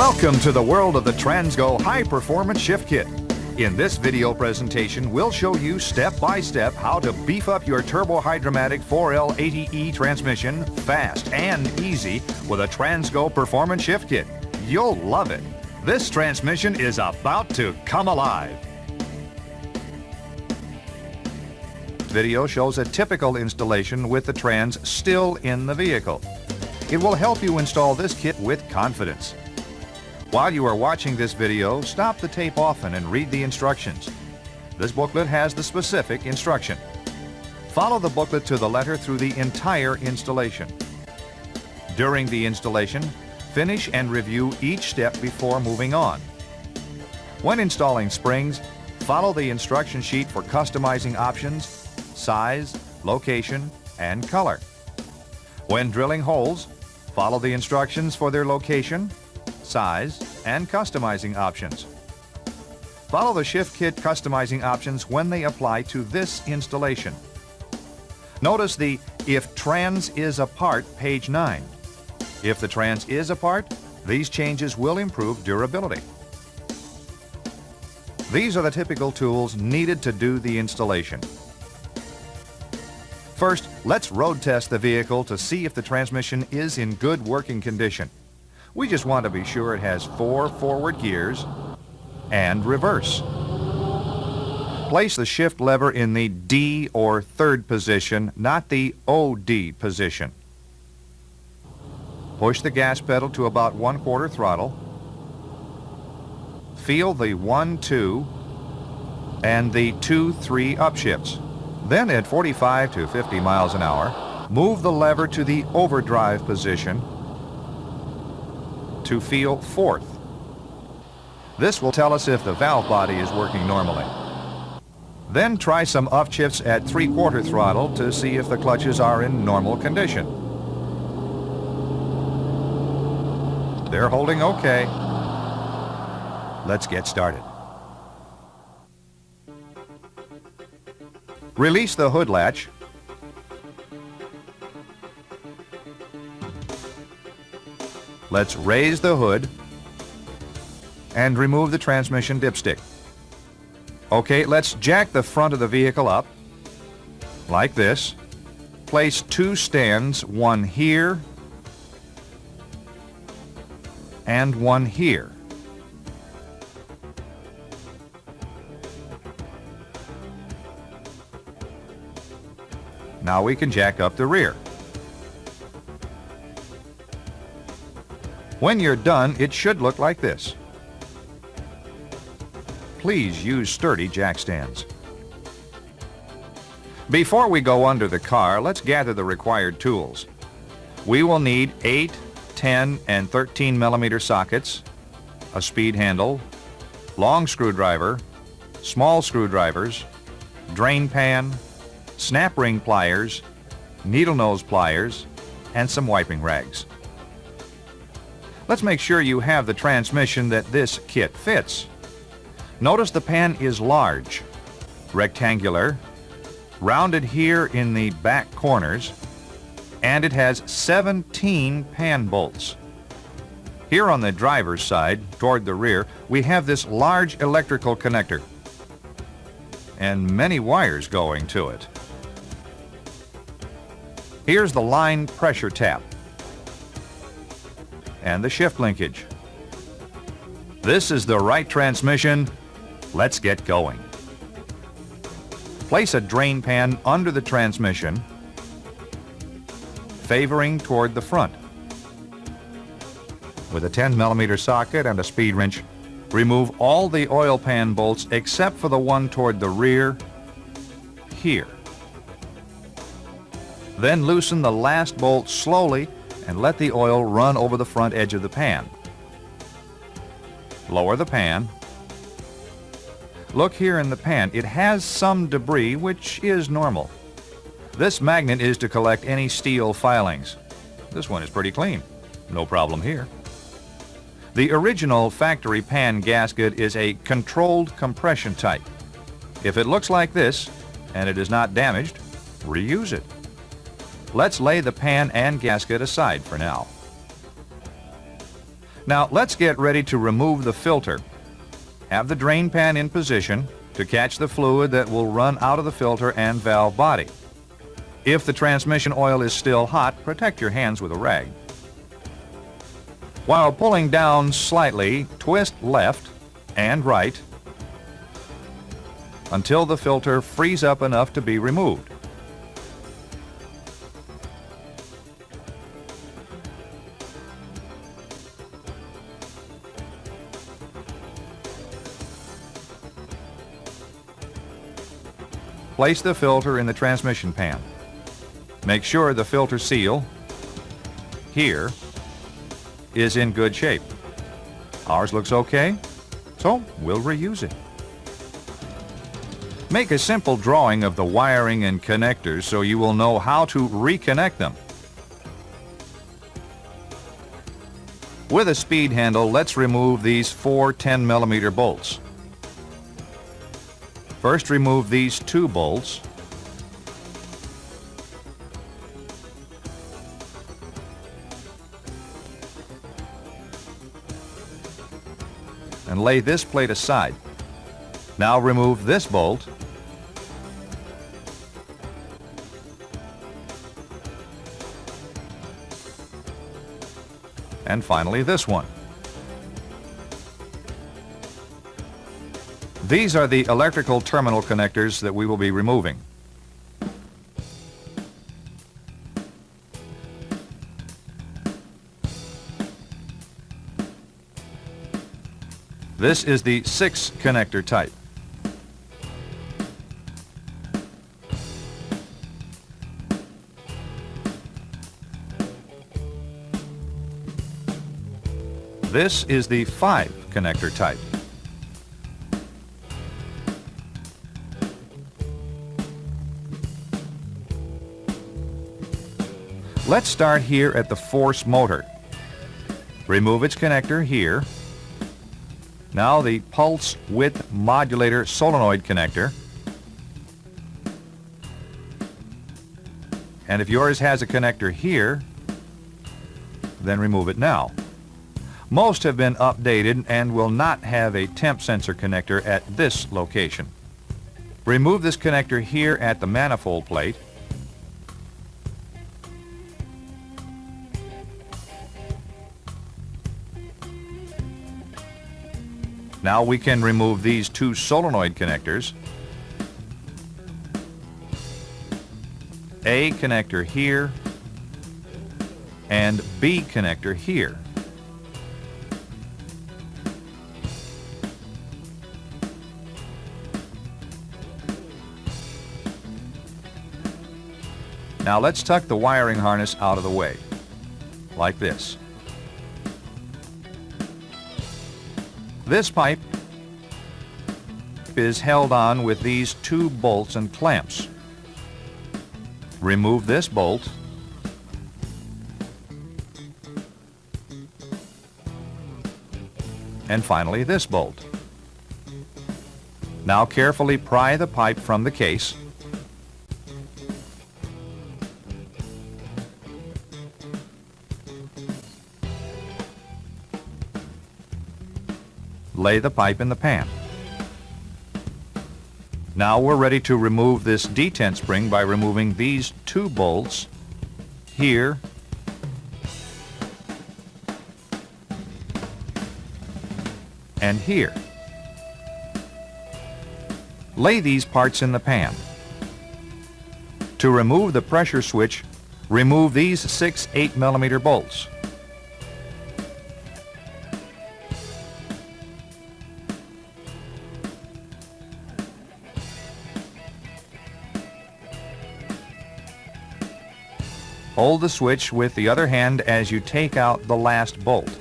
Welcome to the world of the TransGo High Performance Shift Kit. In this video presentation, we'll show you step by step how to beef up your turbo-hydromatic 4L80E transmission fast and easy with a TransGo Performance Shift Kit. You'll love it. This transmission is about to come alive. Video shows a typical installation with the trans still in the vehicle. It will help you install this kit with confidence. While you are watching this video, stop the tape often and read the instructions. This booklet has the specific instruction. Follow the booklet to the letter through the entire installation. During the installation, finish and review each step before moving on. When installing springs, follow the instruction sheet for customizing options, size, location, and color. When drilling holes, follow the instructions for their location, size, and customizing options. Follow the Shift Kit customizing options when they apply to this installation. Notice the If Trans is Apart page 9. If the trans is apart, these changes will improve durability. These are the typical tools needed to do the installation. First, let's road test the vehicle to see if the transmission is in good working condition. We just want to be sure it has 4 forward gears and reverse. Place the shift lever in the D or third position, not the OD position. Push the gas pedal to about 1/4 throttle. Feel the 1, 2 and the 2, 3 upshifts. Then at 45 to 50 miles an hour, move the lever to the overdrive position to feel 4th. This will tell us if the valve body is working normally. Then try some upshifts at 3/4 throttle to see if the clutches are in normal condition. They're holding okay. Let's get started. Release the hood latch. Let's raise the hood and remove the transmission dipstick. Okay, let's jack the front of the vehicle up like this. Place 2 stands, one here and one here. Now we can jack up the rear. When you're done, it should look like this. Please use sturdy jack stands. Before we go under the car, let's gather the required tools. We will need 8, 10, and 13 millimeter sockets, a speed handle, long screwdriver, small screwdrivers, drain pan, snap ring pliers, needle nose pliers, and some wiping rags. Let's make sure you have the transmission that this kit fits. Notice the pan is large, rectangular, rounded here in the back corners, and it has 17 pan bolts. Here on the driver's side, toward the rear, we have this large electrical connector and many wires going to it. Here's the line pressure tap and the shift linkage. This is the right transmission. Let's get going. Place a drain pan under the transmission, favoring toward the front. With a 10 millimeter socket and a speed wrench, remove all the oil pan bolts except for the one toward the rear, here. Then loosen the last bolt slowly and let the oil run over the front edge of the pan. Lower the pan. Look here in the pan. It has some debris, which is normal. This magnet is to collect any steel filings. This one is pretty clean. No problem here. The original factory pan gasket is a controlled compression type. If it looks like this and it is not damaged, reuse it. Let's lay the pan and gasket aside for now. Now let's get ready to remove the filter. Have the drain pan in position to catch the fluid that will run out of the filter and valve body. If the transmission oil is still hot, protect your hands with a rag. While pulling down slightly, twist left and right until the filter frees up enough to be removed. Place the filter in the transmission pan. Make sure the filter seal here is in good shape. Ours looks okay, so we'll reuse it. Make a simple drawing of the wiring and connectors so you will know how to reconnect them. With a speed handle, let's remove these 4 10mm bolts. First, remove these 2 bolts. And lay this plate aside. Now remove this bolt. And finally this one. These are the electrical terminal connectors that we will be removing. This is the 6 connector type. This is the 5 connector type. Let's start here at the force motor. Remove its connector here. Now the pulse width modulator solenoid connector. And if yours has a connector here, then remove it now. Most have been updated and will not have a temp sensor connector at this location. Remove this connector here at the manifold plate. Now we can remove these 2 solenoid connectors. A connector here and B connector here. Now let's tuck the wiring harness out of the way, like this. This pipe is held on with these 2 bolts and clamps. Remove this bolt. And finally this bolt. Now carefully pry the pipe from the case. Lay the pipe in the pan. Now we're ready to remove this detent spring by removing these 2 bolts here and here. Lay these parts in the pan. To remove the pressure switch, remove these 6 8mm bolts. Hold the switch with the other hand as you take out the last bolt.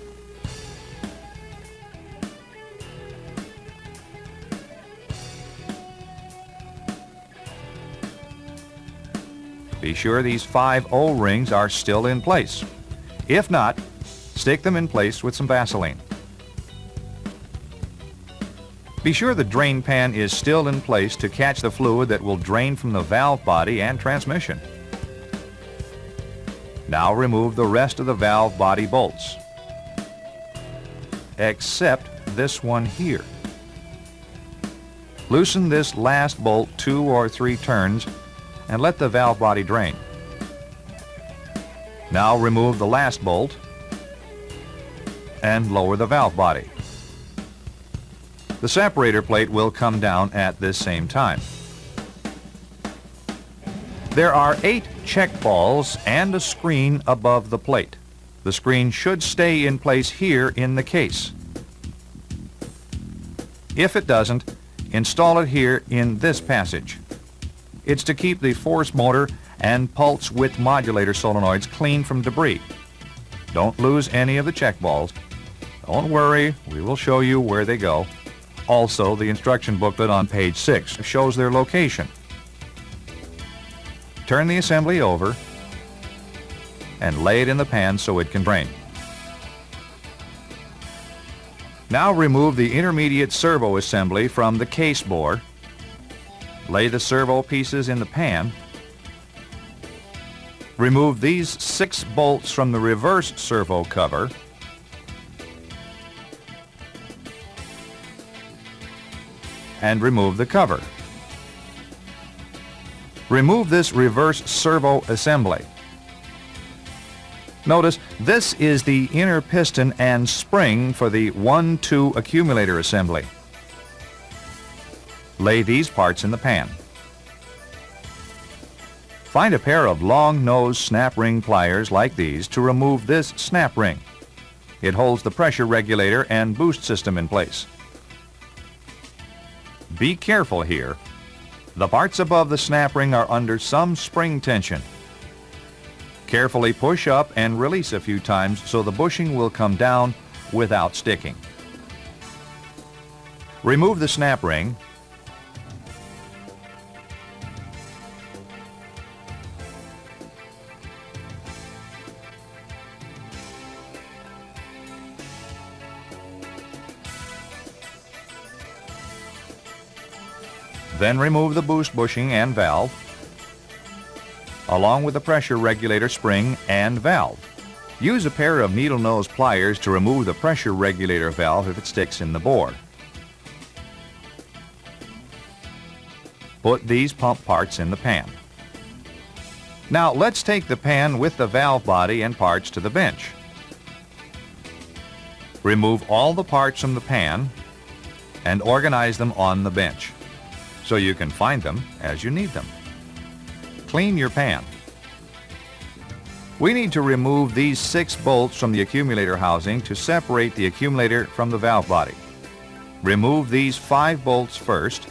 Be sure these 5 O-rings are still in place. If not, stick them in place with some Vaseline. Be sure the drain pan is still in place to catch the fluid that will drain from the valve body and transmission. Now remove the rest of the valve body bolts. except this one here. Loosen this last bolt 2 or 3 turns and let the valve body drain. Now remove the last bolt and lower the valve body. The separator plate will come down at this same time. There are 8 check balls and a screen above the plate. The screen should stay in place here in the case. If it doesn't, install it here in this passage. It's to keep the force motor and pulse width modulator solenoids clean from debris. Don't lose any of the check balls. Don't worry, we will show you where they go. Also, the instruction booklet on page 6 shows their location. Turn the assembly over and lay it in the pan so it can drain. Now remove the intermediate servo assembly from the case bore. Lay the servo pieces in the pan. Remove these 6 bolts from the reverse servo cover. And remove the cover. Remove this reverse servo assembly. Notice this is the inner piston and spring for the 1-2 accumulator assembly. Lay these parts in the pan. Find a pair of long nose snap ring pliers like these to remove this snap ring. It holds the pressure regulator and boost system in place. Be careful here. The parts above the snap ring are under some spring tension. Carefully push up and release a few times so the bushing will come down without sticking. Remove the snap ring. Then remove the boost bushing and valve, along with the pressure regulator spring and valve. Use a pair of needle nose pliers to remove the pressure regulator valve if it sticks in the bore. Put these pump parts in the pan. Now let's take the pan with the valve body and parts to the bench. Remove all the parts from the pan and organize them on the bench, so you can find them as you need them. Clean your pan. We need to remove these 6 bolts from the accumulator housing to separate the accumulator from the valve body. Remove these 5 bolts first.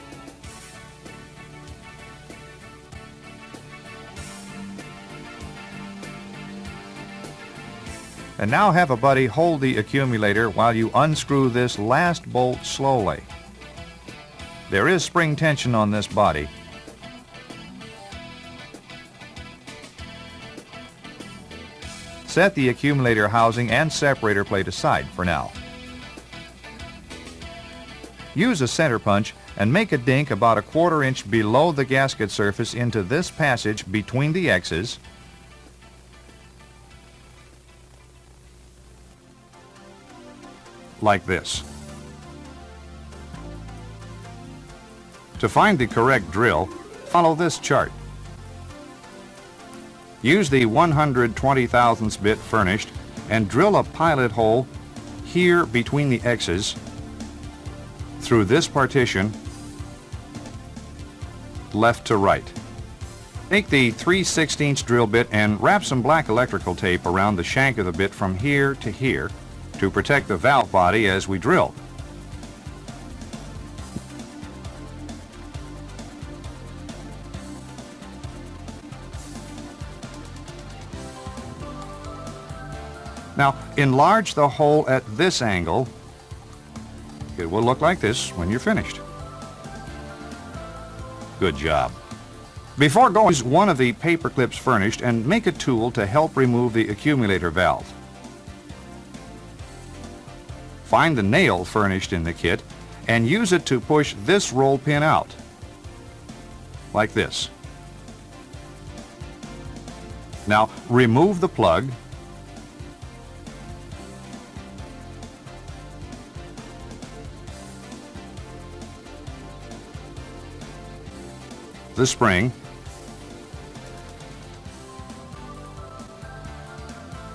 And now have a buddy hold the accumulator while you unscrew this last bolt slowly. There is spring tension on this body. Set the accumulator housing and separator plate aside for now. Use a center punch and make a dink about a 1/4 inch below the gasket surface into this passage between the X's. Like this. To find the correct drill, follow this chart. Use the 120 thousandths bit furnished and drill a pilot hole here between the X's through this partition left to right. Take the 3/16 drill bit and wrap some black electrical tape around the shank of the bit from here to here to protect the valve body as we drill. Now, enlarge the hole at this angle. It will look like this when you're finished. Good job. Before going, use one of the paper clips furnished and make a tool to help remove the accumulator valve. Find the nail furnished in the kit and use it to push this roll pin out, like this. Now, remove the plug. the spring,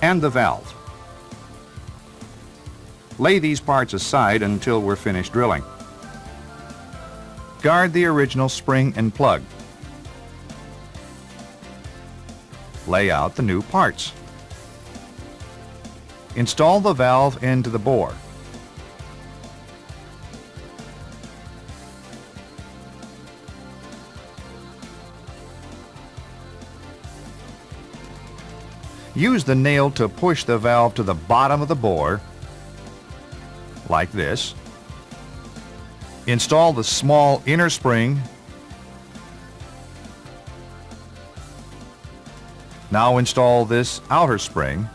and the valve. Lay these parts aside until we're finished drilling. Guard the original spring and plug. Lay out the new parts. Install the valve into the bore. Use the nail to push the valve to the bottom of the bore, like this. Install the small inner spring. Now install this outer spring.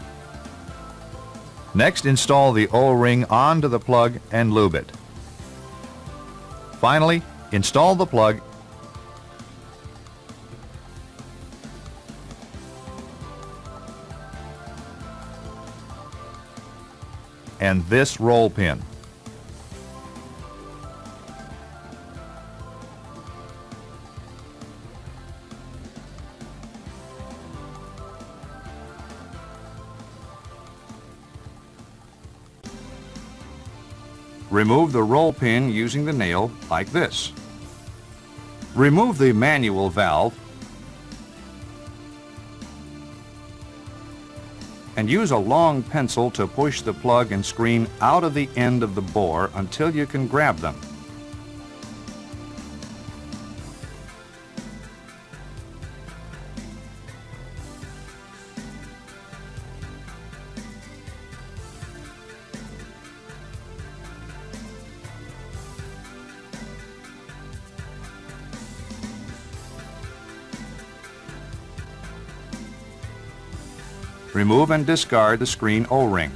Next, install the O-ring onto the plug and lube it. Finally, install the plug and this roll pin. Remove the roll pin using the nail like this. Remove the manual valve and use a long pencil to push the plug and screen out of the end of the bore until you can grab them. Remove and discard the screen O-ring.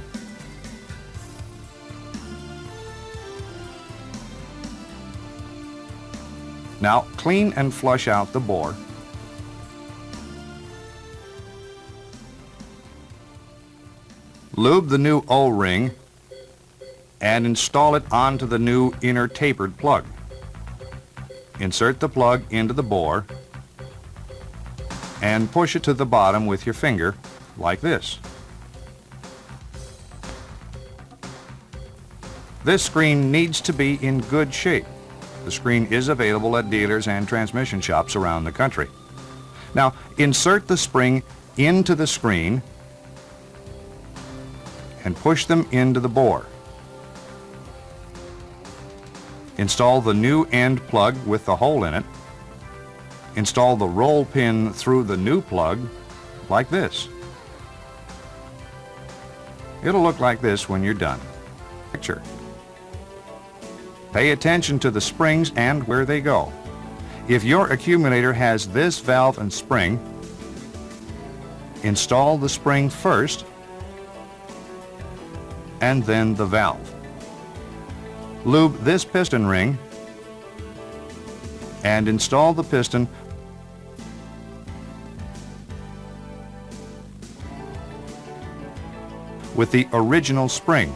Now clean and flush out the bore. Lube the new O-ring and install it onto the new inner tapered plug. Insert the plug into the bore and push it to the bottom with your finger, like this. This screen needs to be in good shape. The screen is available at dealers and transmission shops around the country. Now, insert the spring into the screen and push them into the bore. Install the new end plug with the hole in it. Install the roll pin through the new plug, like this. It'll look like this when you're done. Picture. Pay attention to the springs and where they go. If your accumulator has this valve and spring, install the spring first and then the valve. Lube this piston ring and install the piston with the original spring.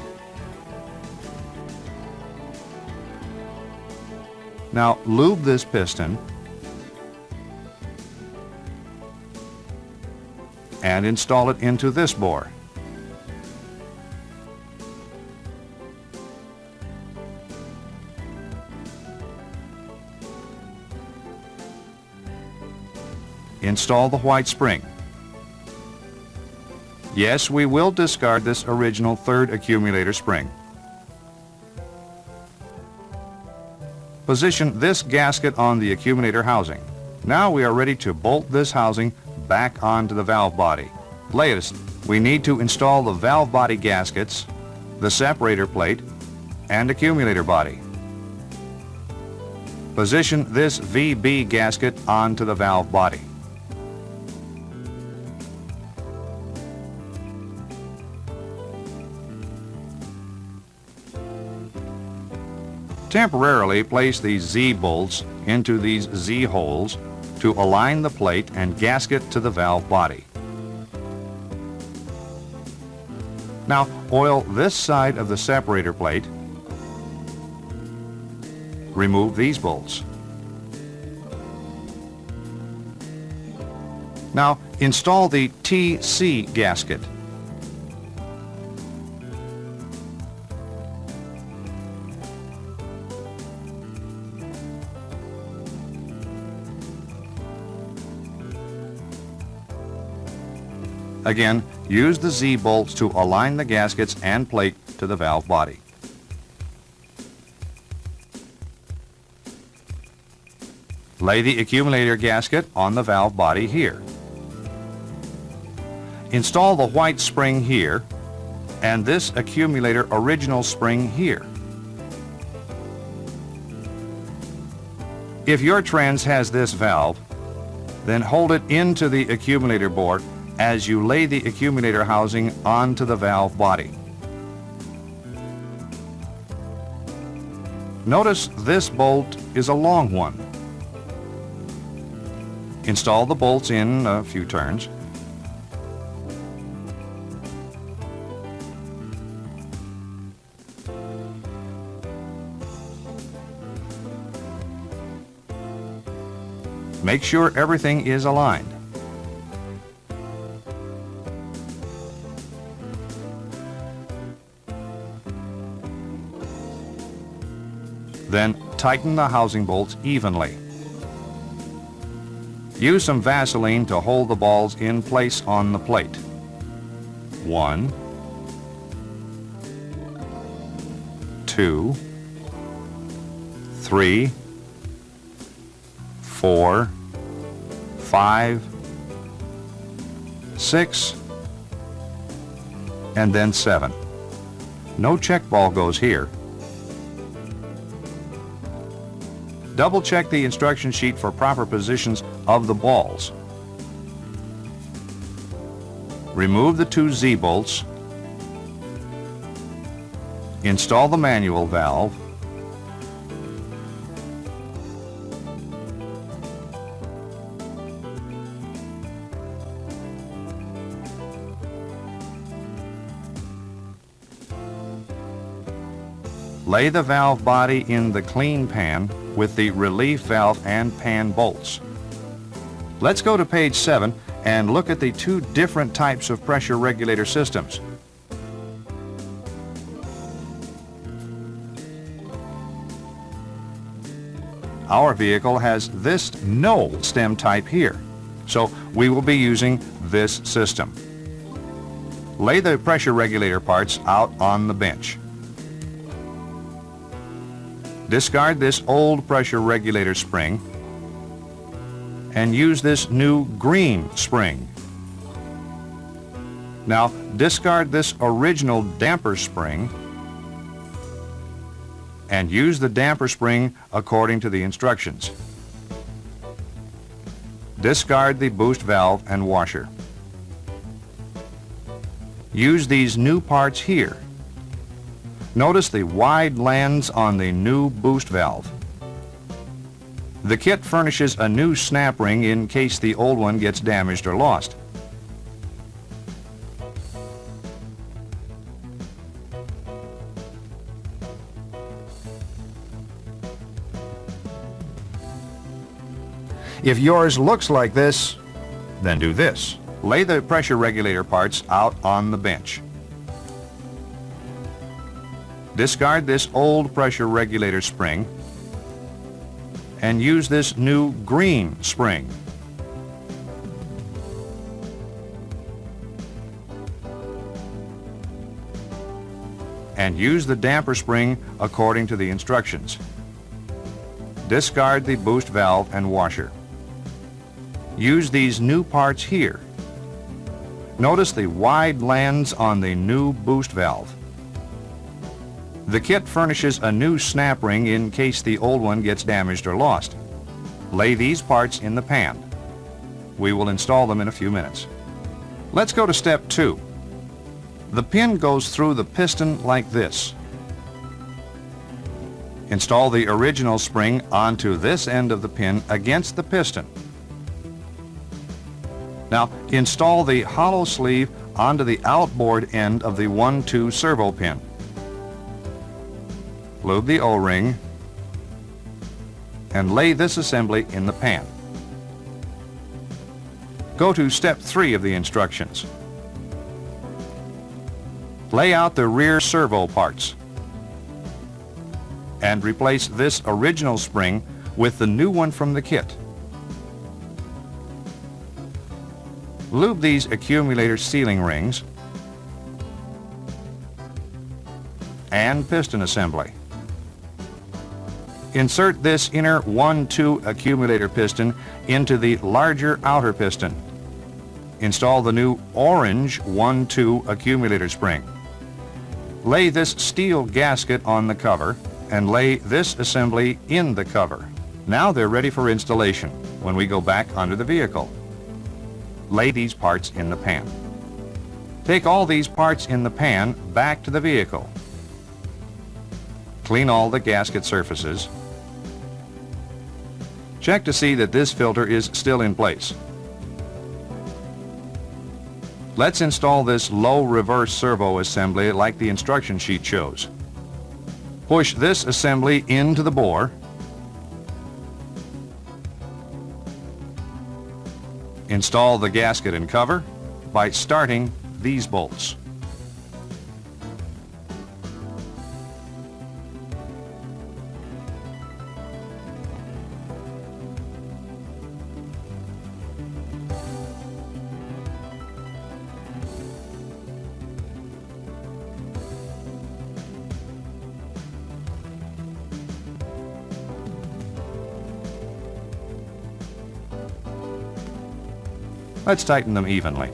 Now lube this piston and install it into this bore. Install the white spring. Yes, we will discard this original third accumulator spring. Position this gasket on the accumulator housing. Now we are ready to bolt this housing back onto the valve body. Latest, we need to install the valve body gaskets, the separator plate, and accumulator body. Position this VB gasket onto the valve body. Temporarily place these Z bolts into these Z holes to align the plate and gasket to the valve body. Now oil this side of the separator plate. Remove these bolts. Now install the TC gasket. Again, use the Z-bolts to align the gaskets and plate to the valve body. Lay the accumulator gasket on the valve body here. Install the white spring here and this accumulator original spring here. If your trans has this valve, then hold it into the accumulator board as you lay the accumulator housing onto the valve body. Notice this bolt is a long one. Install the bolts in a few turns. Make sure everything is aligned. Then tighten the housing bolts evenly. Use some Vaseline to hold the balls in place on the plate. 1, 2, 3, 4, 5, 6, and then 7. No check ball goes here. Double check the instruction sheet for proper positions of the balls. Remove the 2 Z-bolts. Install the manual valve. Lay the valve body in the clean pan with the relief valve and pan bolts. Let's go to page 7 and look at the 2 different types of pressure regulator systems. Our vehicle has this no stem type here, so we will be using this system. Lay the pressure regulator parts out on the bench. Discard this old pressure regulator spring and use this new green spring. Now discard this original damper spring and use the damper spring according to the instructions. Discard the boost valve and washer. Use these new parts here. Notice the wide lands on the new boost valve. The kit furnishes a new snap ring in case the old one gets damaged or lost. If yours looks like this, then do this. Lay the pressure regulator parts out on the bench. Discard this old pressure regulator spring and use this new green spring. And use the damper spring according to the instructions. Discard the boost valve and washer. Use these new parts here. Notice the wide lands on the new boost valve. The kit furnishes a new snap ring in case the old one gets damaged or lost. Lay these parts in the pan. We will install them in a few minutes. Let's go to step 2. The pin goes through the piston like this. Install the original spring onto this end of the pin against the piston. Now install the hollow sleeve onto the outboard end of the 1-2 servo pin. Lube the O-ring and lay this assembly in the pan. Go to step 3 of the instructions. Lay out the rear servo parts and replace this original spring with the new one from the kit. Lube these accumulator sealing rings and piston assembly. Insert this inner 1-2 accumulator piston into the larger outer piston. Install the new orange 1-2 accumulator spring. Lay this steel gasket on the cover and lay this assembly in the cover. Now they're ready for installation when we go back under the vehicle. Lay these parts in the pan. Take all these parts in the pan back to the vehicle. Clean all the gasket surfaces. Check to see that this filter is still in place. Let's install this low reverse servo assembly like the instruction sheet shows. Push this assembly into the bore. Install the gasket and cover by starting these bolts. Let's tighten them evenly.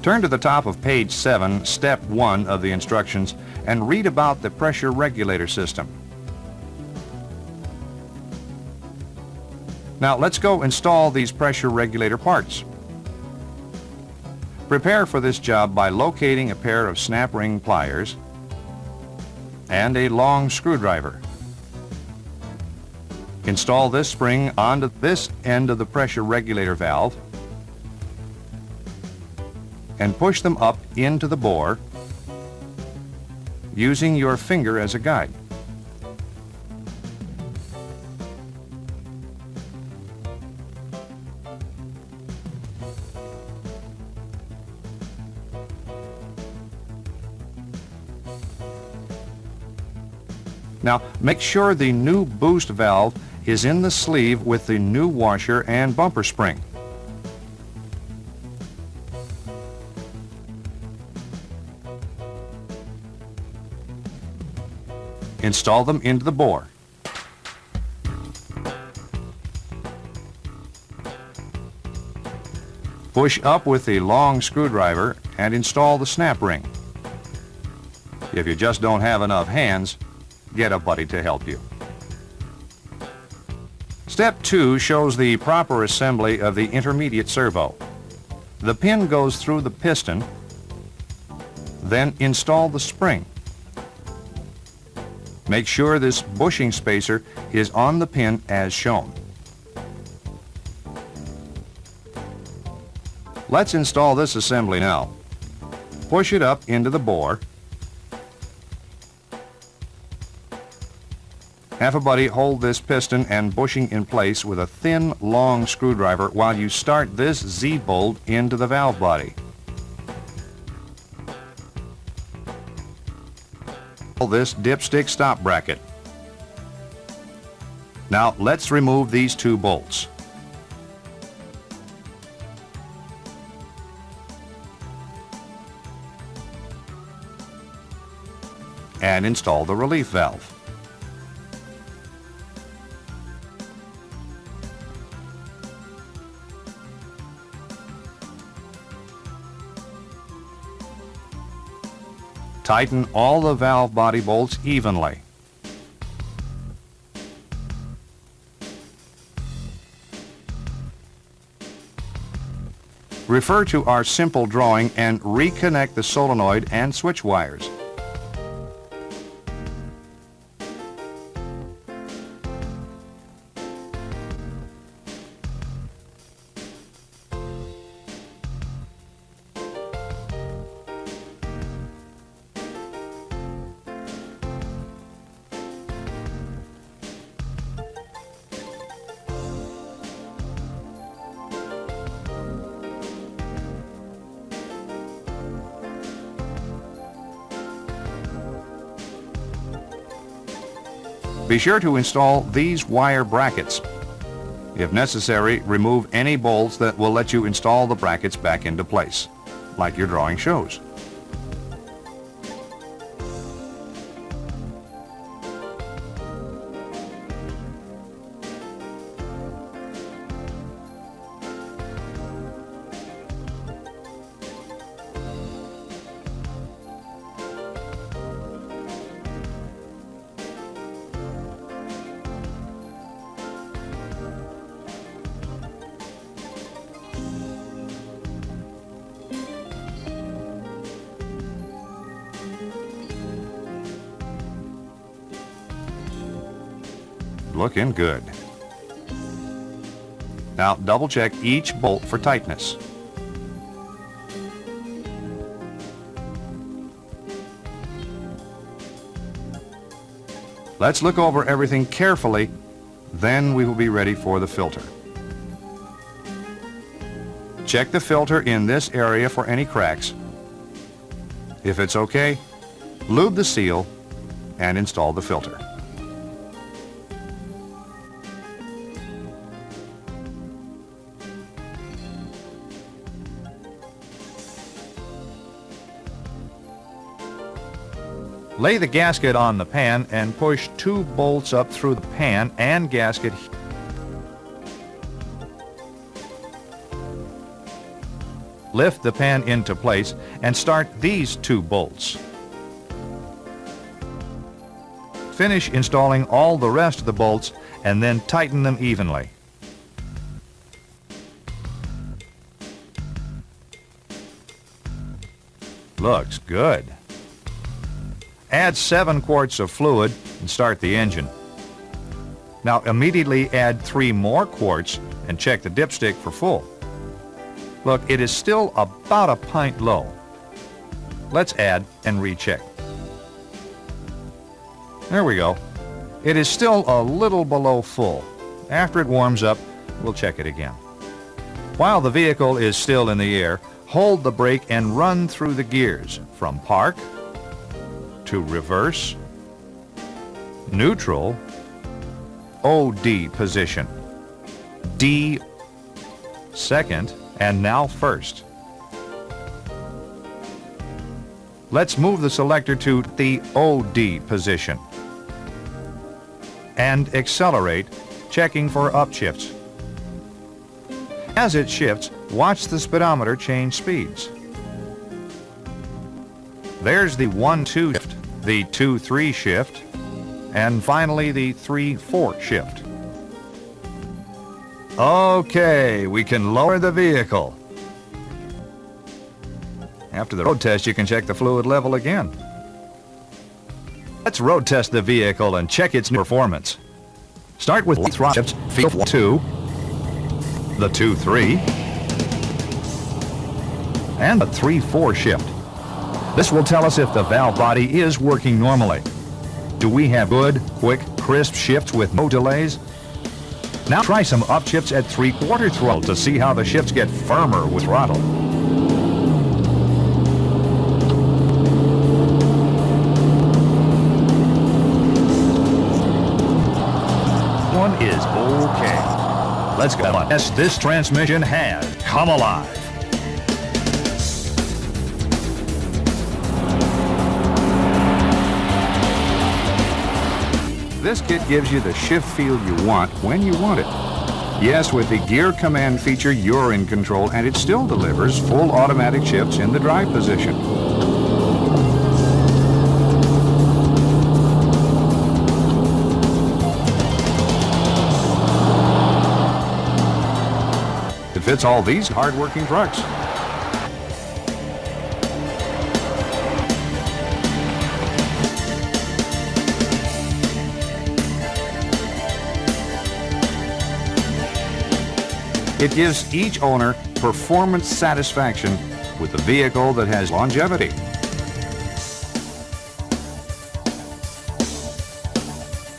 Turn to the top of page 7, step 1 of the instructions, and read about the pressure regulator system. Now let's go install these pressure regulator parts. Prepare for this job by locating a pair of snap ring pliers and a long screwdriver. Install this spring onto this end of the pressure regulator valve and push them up into the bore using your finger as a guide. Now, make sure the new boost valve is in the sleeve with the new washer and bumper spring. Install them into the bore. Push up with the long screwdriver and install the snap ring. If you just don't have enough hands, get a buddy to help you. Step 2 shows the proper assembly of the intermediate servo. The pin goes through the piston, then install the spring. Make sure this bushing spacer is on the pin as shown. Let's install this assembly now. Push it up into the bore. Have a buddy hold this piston and bushing in place with a thin, long screwdriver while you start this Z-bolt into the valve body. This dipstick stop bracket. Now let's remove these two bolts. And install the relief valve. Tighten all the valve body bolts evenly. Refer to our simple drawing and reconnect the solenoid and switch wires. Be sure to install these wire brackets. If necessary, remove any bolts that will let you install the brackets back into place, like your drawing shows. Looking good. Now double check each bolt for tightness. Let's look over everything carefully, then we will be ready for the filter. Check the filter in this area for any cracks. If it's okay, lube the seal and install the filter. Lay the gasket on the pan and push 2 bolts up through the pan and gasket. Lift the pan into place and start these 2 bolts. Finish installing all the rest of the bolts and then tighten them evenly. Looks good. Add 7 quarts of fluid and start the engine. Now immediately add 3 more quarts and check the dipstick for full. Look, it is still about a pint low. Let's add and recheck. There we go. It is still a little below full. After it warms up, we'll check it again. While the vehicle is still in the air, hold the brake and run through the gears from park to reverse, neutral, OD position, D, second, and now first. Let's move the selector to the OD position and accelerate, checking for upshifts. As it shifts, watch the speedometer change speeds. There's the 1-2 shift, the 2-3 shift, and finally the 3-4 shift. Okay, we can lower the vehicle. After the road test, you can check the fluid level again. Let's road test the vehicle and check its performance. Start with throttle shifts, feel 2, the 2-3, and the 3-4 shift. This will tell us if the valve body is working normally. Do we have good, quick, crisp shifts with no delays? Now try some upshifts at 3/4 throttle to see how the shifts get firmer with throttle. One is okay. Let's go. Yes, this transmission has come alive. This kit gives you the shift feel you want when you want it. Yes, with the gear command feature, you're in control, and it still delivers full automatic shifts in the drive position. It fits all these hard-working trucks. It gives each owner performance satisfaction with a vehicle that has longevity.